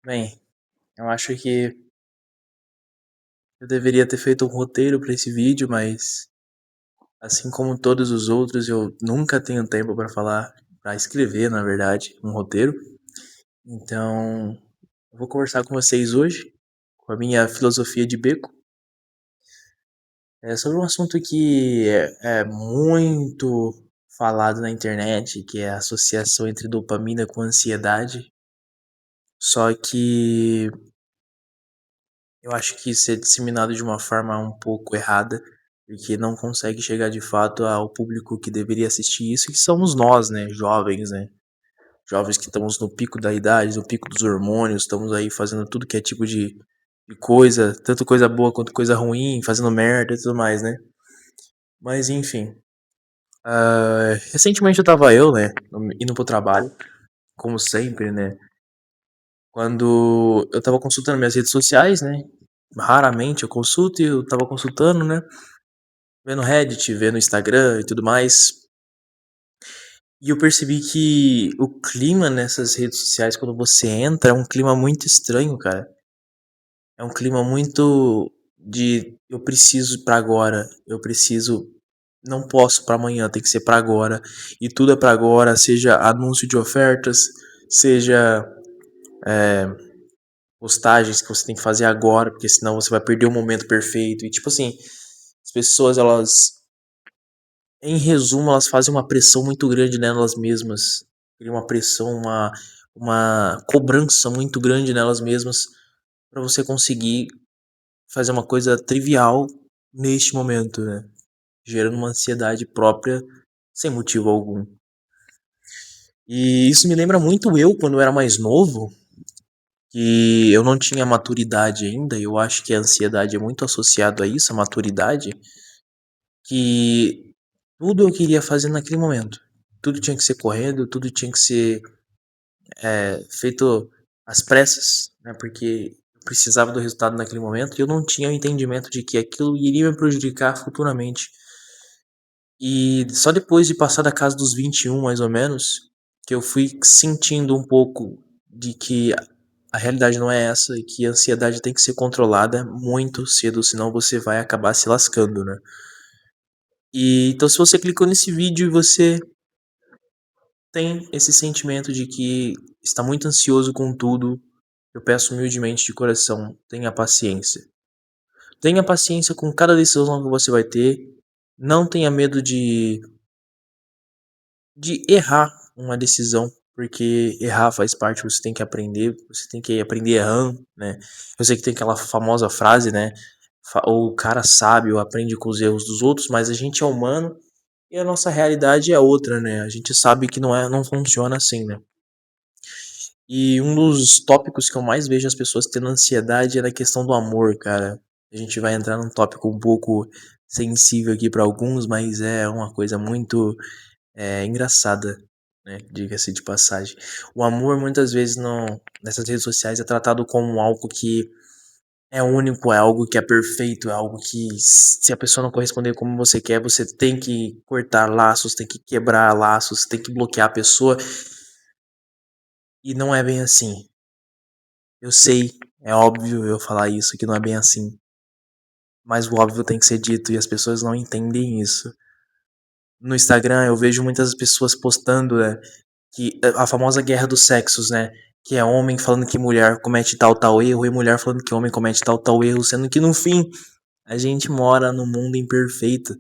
Bem, eu acho que eu deveria ter feito um roteiro para esse vídeo, mas assim como todos os outros, eu nunca tenho tempo para falar, para escrever, na verdade, um roteiro. Então, eu vou conversar com vocês hoje, com a minha filosofia de beco, sobre um assunto que é muito falado na internet, que é a associação entre dopamina com ansiedade. Só que eu acho que isso é disseminado de uma forma um pouco errada, porque não consegue chegar de fato ao público que deveria assistir isso, que somos nós, né, jovens, né? Jovens que estamos no pico da idade, no pico dos hormônios, estamos aí fazendo tudo que é tipo de coisa, tanto coisa boa quanto coisa ruim, fazendo merda e tudo mais, né? Mas enfim. Recentemente né, indo pro trabalho, como sempre, né? Quando eu tava consultando minhas redes sociais, né? Raramente eu consulto e eu tava consultando, né? Vendo Reddit, vendo Instagram e tudo mais. E eu percebi que o clima nessas redes sociais, quando você entra, é um clima muito estranho, cara. É um clima muito de eu preciso pra agora, eu preciso, não posso pra amanhã, tem que ser pra agora. E tudo é pra agora, seja anúncio de ofertas, seja postagens que você tem que fazer agora, porque senão você vai perder o momento perfeito. E tipo assim, as pessoas, elas, em resumo, elas fazem uma pressão muito grande nelas mesmas. Cria uma pressão, uma cobrança muito grande nelas mesmas para você conseguir fazer uma coisa trivial neste momento, né? Gerando uma ansiedade própria sem motivo algum. E isso me lembra muito eu quando eu era mais novo, que eu não tinha maturidade ainda, e eu acho que a ansiedade é muito associado a isso, a maturidade, que tudo eu queria fazer naquele momento. Tudo tinha que ser correndo, tudo tinha que ser feito às pressas, né? Porque eu precisava do resultado naquele momento e eu não tinha o entendimento de que aquilo iria me prejudicar futuramente. E só depois de passar da casa dos 21, mais ou menos, que eu fui sentindo um pouco de que a realidade não é essa e que a ansiedade tem que ser controlada muito cedo, senão você vai acabar se lascando, né? E então se você clicou nesse vídeo e você tem esse sentimento de que está muito ansioso com tudo, eu peço humildemente de coração, tenha paciência. Tenha paciência com cada decisão que você vai ter. Não tenha medo de errar uma decisão, porque errar faz parte, você tem que aprender, você tem que aprender errando, né? Eu sei que tem aquela famosa frase, né? O cara sábio aprende com os erros dos outros, mas a gente é humano e a nossa realidade é outra, né? A gente sabe que não funciona assim, né? E um dos tópicos que eu mais vejo as pessoas tendo ansiedade é na questão do amor, cara. A gente vai entrar num tópico um pouco sensível aqui para alguns, mas é uma coisa muito engraçada, né? Diga-se de passagem. O amor muitas vezes nessas redes sociais é tratado como algo que é único, é algo que é perfeito, é algo que se a pessoa não corresponder como você quer, você tem que cortar laços, tem que quebrar laços, tem que bloquear a pessoa. E não é bem assim. Eu sei, é óbvio eu falar isso, que não é bem assim. Mas o óbvio tem que ser dito e as pessoas não entendem isso. No Instagram eu vejo muitas pessoas postando que a famosa guerra dos sexos, né? Que é homem falando que mulher comete tal erro e mulher falando que homem comete tal erro, sendo que no fim a gente mora num mundo imperfeito.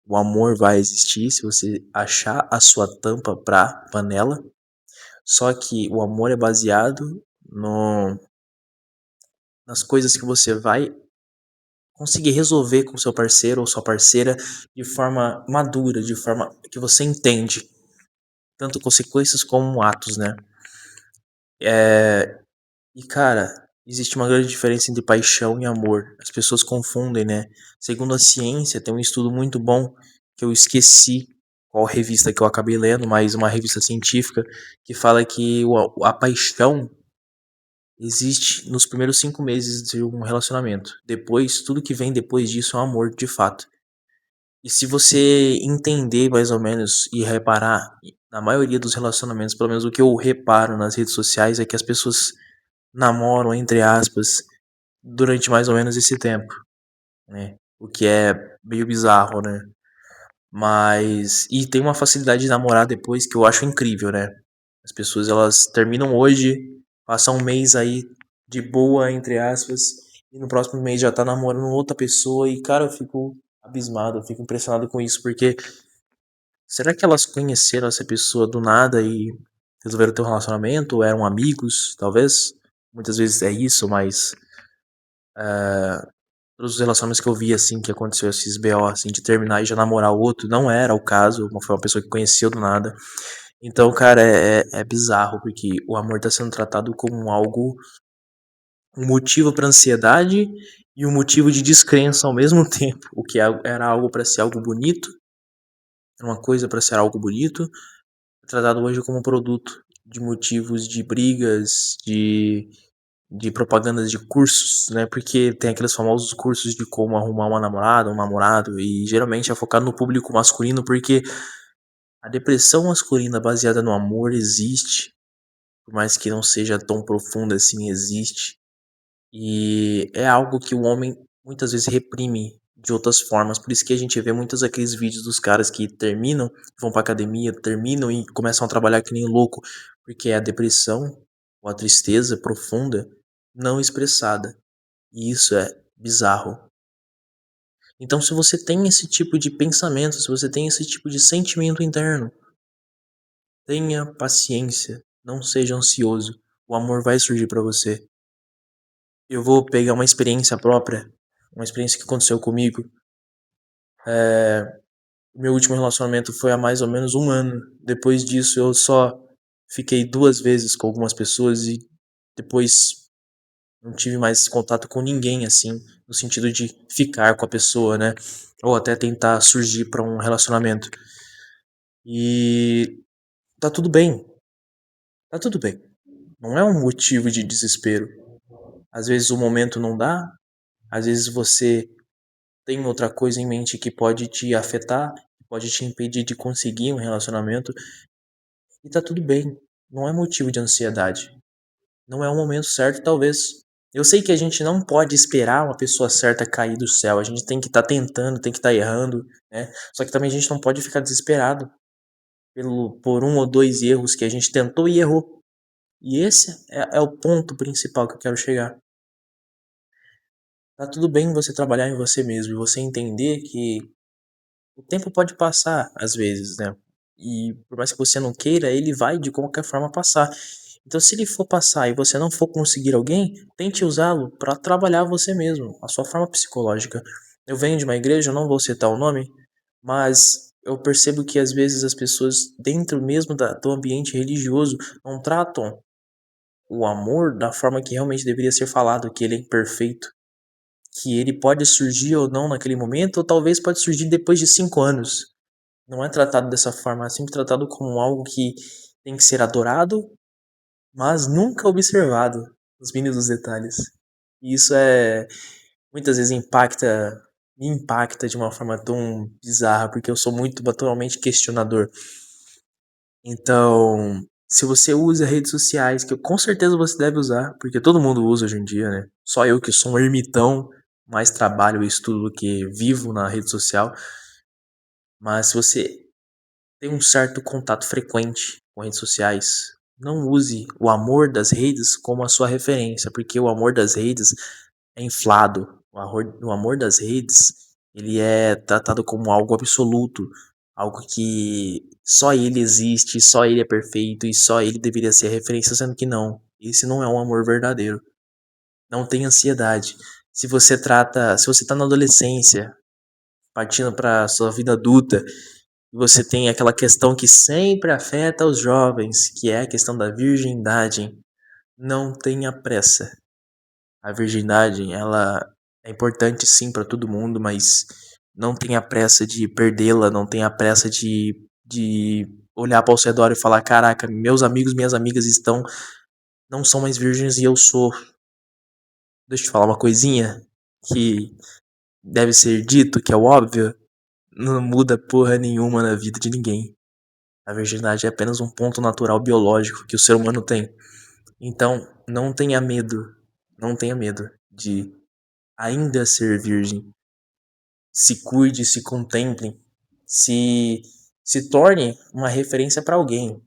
O amor vai existir se você achar a sua tampa pra panela. Só que o amor é baseado no, nas coisas que você vai conseguir resolver com seu parceiro ou sua parceira de forma madura, de forma que você entende, tanto consequências como atos, né? E cara, existe uma grande diferença entre paixão e amor. As pessoas confundem, né? Segundo a ciência, tem um estudo muito bom que eu esqueci qual revista que eu acabei lendo, mas uma revista científica que fala que a paixão existe nos primeiros 5 meses de um relacionamento. Depois, tudo que vem depois disso é um amor de fato. E se você entender mais ou menos e reparar, na maioria dos relacionamentos, pelo menos o que eu reparo nas redes sociais, é que as pessoas namoram, entre aspas, durante mais ou menos esse tempo, né? O que é meio bizarro, né? Mas. E tem uma facilidade de namorar depois que eu acho incrível, né? As pessoas elas terminam hoje, passam um mês aí de boa, entre aspas, e no próximo mês já tá namorando outra pessoa. E, cara, eu fico abismado, eu fico impressionado com isso, porque será que elas conheceram essa pessoa do nada e resolveram ter um relacionamento? Ou eram amigos, talvez? Muitas vezes é isso, mas todos os relacionamentos que eu vi, assim, que aconteceu esses BO, assim, de terminar e já namorar o outro, não era o caso, foi uma pessoa que conheceu do nada. Então, cara, é bizarro, porque o amor tá sendo tratado como algo, um motivo pra ansiedade e um motivo de descrença ao mesmo tempo. O que era algo pra ser algo bonito, era uma coisa pra ser algo bonito, é tratado hoje como um produto de motivos de brigas, de propagandas de cursos, né? Porque tem aqueles famosos cursos de como arrumar uma namorada, um namorado, e geralmente é focado no público masculino, porque a depressão masculina baseada no amor existe, por mais que não seja tão profunda assim, existe. E é algo que o homem muitas vezes reprime de outras formas. Por isso que a gente vê muitos aqueles vídeos dos caras que terminam, vão pra academia, terminam e começam a trabalhar que nem louco, porque é a depressão ou a tristeza profunda não expressada. E isso é bizarro. Então, se você tem esse tipo de pensamento, se você tem esse tipo de sentimento interno, tenha paciência, não seja ansioso. O amor vai surgir pra você. Eu vou pegar uma experiência própria, uma experiência que aconteceu comigo. Meu último relacionamento foi há mais ou menos um ano. Depois disso, eu só fiquei duas vezes com algumas pessoas e depois não tive mais contato com ninguém, assim, no sentido de ficar com a pessoa, né? Ou até tentar surgir pra um relacionamento. E tá tudo bem, tá tudo bem. Não é um motivo de desespero. Às vezes o momento não dá, às vezes você tem outra coisa em mente que pode te afetar, pode te impedir de conseguir um relacionamento, e tá tudo bem. Não é motivo de ansiedade. Não é o momento certo, talvez. Eu sei que a gente não pode esperar uma pessoa certa cair do céu. A gente tem que estar tentando, tem que estar errando, né? Só que também a gente não pode ficar desesperado por um ou dois erros que a gente tentou e errou. E esse é o ponto principal que eu quero chegar. Tá tudo bem você trabalhar em você mesmo e você entender que o tempo pode passar às vezes, né? E por mais que você não queira, ele vai de qualquer forma passar. Então, se ele for passar e você não for conseguir alguém, tente usá-lo para trabalhar você mesmo, a sua forma psicológica. Eu venho de uma igreja, eu não vou citar o nome, mas eu percebo que às vezes as pessoas, dentro mesmo do ambiente religioso, não tratam o amor da forma que realmente deveria ser falado, que ele é imperfeito, que ele pode surgir ou não naquele momento, ou talvez pode surgir depois de 5 anos. Não é tratado dessa forma, é sempre tratado como algo que tem que ser adorado, mas nunca observado os mínimos detalhes. E isso muitas vezes me impacta de uma forma tão bizarra, porque eu sou muito naturalmente questionador. Então, se você usa redes sociais, que com certeza você deve usar, porque todo mundo usa hoje em dia, né? Só eu que sou um ermitão, mais trabalho e estudo do que vivo na rede social. Mas se você tem um certo contato frequente com redes sociais, não use o amor das redes como a sua referência, porque o amor das redes é inflado. O amor das redes, ele é tratado como algo absoluto, algo que só ele existe, só ele é perfeito e só ele deveria ser a referência, sendo que não. Esse não é um amor verdadeiro. Não tem ansiedade. Se você tá na adolescência, partindo para sua vida adulta, você tem aquela questão que sempre afeta os jovens, que é a questão da virgindade. Não tenha pressa. A virgindade, ela é importante sim para todo mundo, mas não tenha pressa de perdê-la, não tenha pressa de olhar para o seu redor e falar: caraca, meus amigos, minhas amigas não são mais virgens e eu sou. Deixa eu te falar uma coisinha que deve ser dito, que é o óbvio. Não muda porra nenhuma na vida de ninguém. A virgindade é apenas um ponto natural biológico que o ser humano tem. Então, não tenha medo de ainda ser virgem. Se cuide, se contemple, se, se torne uma referência para alguém.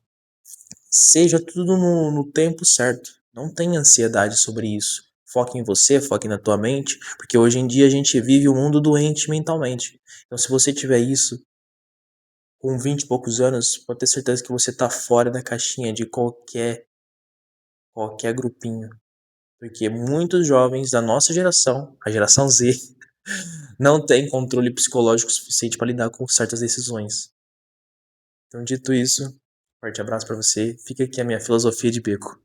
Seja tudo no tempo certo. Não tenha ansiedade sobre isso. Foque em você, foque na tua mente, porque hoje em dia a gente vive um mundo doente mentalmente. Então, se você tiver isso com 20 e poucos anos, pode ter certeza que você tá fora da caixinha de qualquer grupinho. Porque muitos jovens da nossa geração, a geração Z, não têm controle psicológico suficiente para lidar com certas decisões. Então, dito isso, forte abraço para você. Fica aqui a minha filosofia de beco.